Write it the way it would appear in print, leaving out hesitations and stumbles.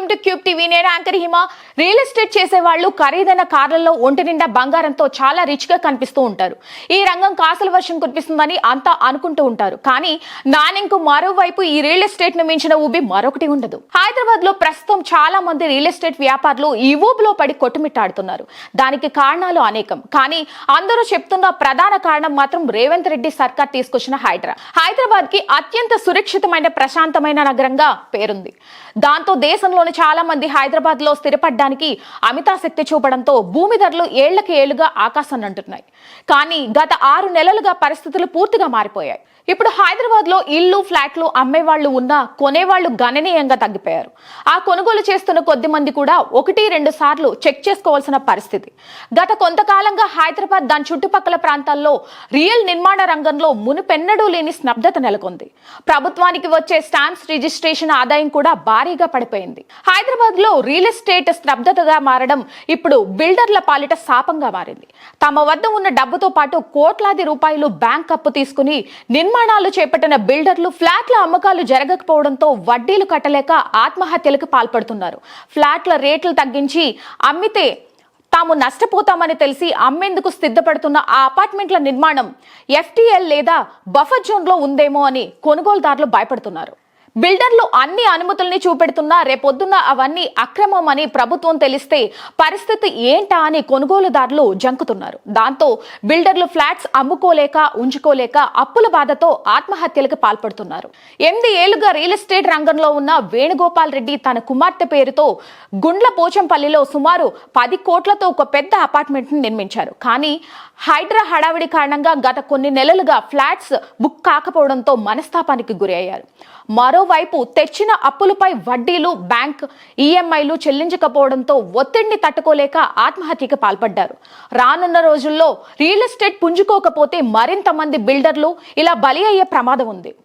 Welcome to cube TV. నేను anchor హిమ. Real estate చేసే వాళ్ళు ఖరీదైన కార్లలో ఒంటి నిండా బంగారంతో చాలా రిచ్ గా కనిపిస్తూ ఉంటారు. ఈ రంగం కాసుల వర్షం కురిపిస్తుందని అంతా అనుకుంటూ ఉంటారు. కానీ నాణ్యంకు మరోవైపు ఈ రియల్ ఎస్టేట్ ను మించిన ఊబి మరొకటి ఉండదు. హైదరాబాద్ లో ప్రస్తుతం చాలా మంది రియల్ ఎస్టేట్ వ్యాపారులు ఈ ఊబిలో పడి కొట్టుమిట్టాడుతున్నారు. దానికి కారణాలు అనేకం. కానీ అందరూ చెప్తున్న ప్రధాన కారణం మాత్రం రేవంత్ రెడ్డి సర్కార్ తీసుకొచ్చిన హైదరాబాద్ కి అత్యంత సురక్షితమైన ప్రశాంతమైన నగరంగా పేరుంది. దాంతో దేశంలోని చాలా మంది హైదరాబాద్ లో స్థిరపడడానికి అమితాశక్తి చూపడంతో భూమి ధరలు ఏళ్లకి ఏళ్లుగా ఆకాశాన్ని అంటున్నాయి. కానీ గత 6 నెలలుగా పరిస్థితులు పూర్తిగా మారిపోయాయి. ఇప్పుడు హైదరాబాద్ లో ఇల్లు ఫ్లాట్లు అమ్మేవాళ్లు ఉన్నా కొనేవాళ్లు గణనీయంగా తగ్గిపోయారు. ఆ కొనుగోలు చేస్తున్న కొద్ది మంది కూడా 1-2 సార్లు చెక్ చేసుకోవాల్సిన పరిస్థితి. గత కొంతకాలంగా హైదరాబాద్ దాని చుట్టుపక్కల ప్రాంతాల్లో రియల్ నిర్మాణ రంగంలో మునుపెన్నడూ లేని స్తబ్దత నెలకొంది. ప్రభుత్వానికి వచ్చే స్టాంప్స్ రిజిస్ట్రేషన్ ఆదాయం కూడా భారీగా పడిపోయింది. హైదరాబాద్ లో రియల్ ఎస్టేట్ స్తబ్దతగా మారడం ఇప్పుడు బిల్డర్ల పాలిట శాపంగా మారింది. తమ వద్ద ఉన్న డబ్బుతో పాటు కోట్లాది రూపాయలు బ్యాంక్ అప్పు తీసుకుని నిర్మాణాలు చేపట్టిన బిల్డర్లు ఫ్లాట్ల అమ్మకాలు జరగకపోవడంతో వడ్డీలు కట్టలేక ఆత్మహత్యలకు పాల్పడుతున్నారు. ఫ్లాట్ల రేట్లు తగ్గించి అమ్మితే తాము నష్టపోతామని తెలిసి అమ్మేందుకు సిద్ధపడుతున్న ఆ అపార్ట్మెంట్ల నిర్మాణం ఎఫ్టీఎల్ లేదా బఫర్ జోన్ లో ఉందేమో అని కొనుగోలుదారులు భయపడుతున్నారు. బిల్డర్లు అన్ని అనుమతుల్ని చూపెడుతున్నా రేపొద్దున్న అవన్నీ అక్రమం అని ప్రభుత్వం తెలిస్తే పరిస్థితి ఏంటా అని కొనుగోలుదారులు జంకుతున్నారు. దాంతో బిల్డర్లు ఫ్లాట్స్ అమ్ముకోలేక ఉంచుకోలేక అప్పుల బాధతో ఆత్మహత్యలకు పాల్పడుతున్నారు. 8 ఏళ్లుగా రియల్ ఎస్టేట్ రంగంలో ఉన్న వేణుగోపాల్ రెడ్డి తన కుమార్తె పేరుతో గుండ్ల పోచంపల్లిలో సుమారు 10 కోట్లతో ఒక పెద్ద అపార్ట్మెంట్ ని నిర్మించారు. కానీ హడావిడి కారణంగా గత కొన్ని నెలలుగా ఫ్లాట్స్ బుక్ కాకపోవడంతో మనస్తాపానికి గురి అయ్యారు. మరోవైపు తెచ్చిన అప్పులపై వడ్డీలు బ్యాంక్ ఈఎంఐలు చెల్లించకపోవడంతో ఒత్తిడిని తట్టుకోలేక ఆత్మహత్యకు పాల్పడ్డారు. రానున్న రోజుల్లో రియల్ ఎస్టేట్ పుంజుకోకపోతే మరింత మంది బిల్డర్లు ఇలా బలి అయ్యే ప్రమాదం ఉంది.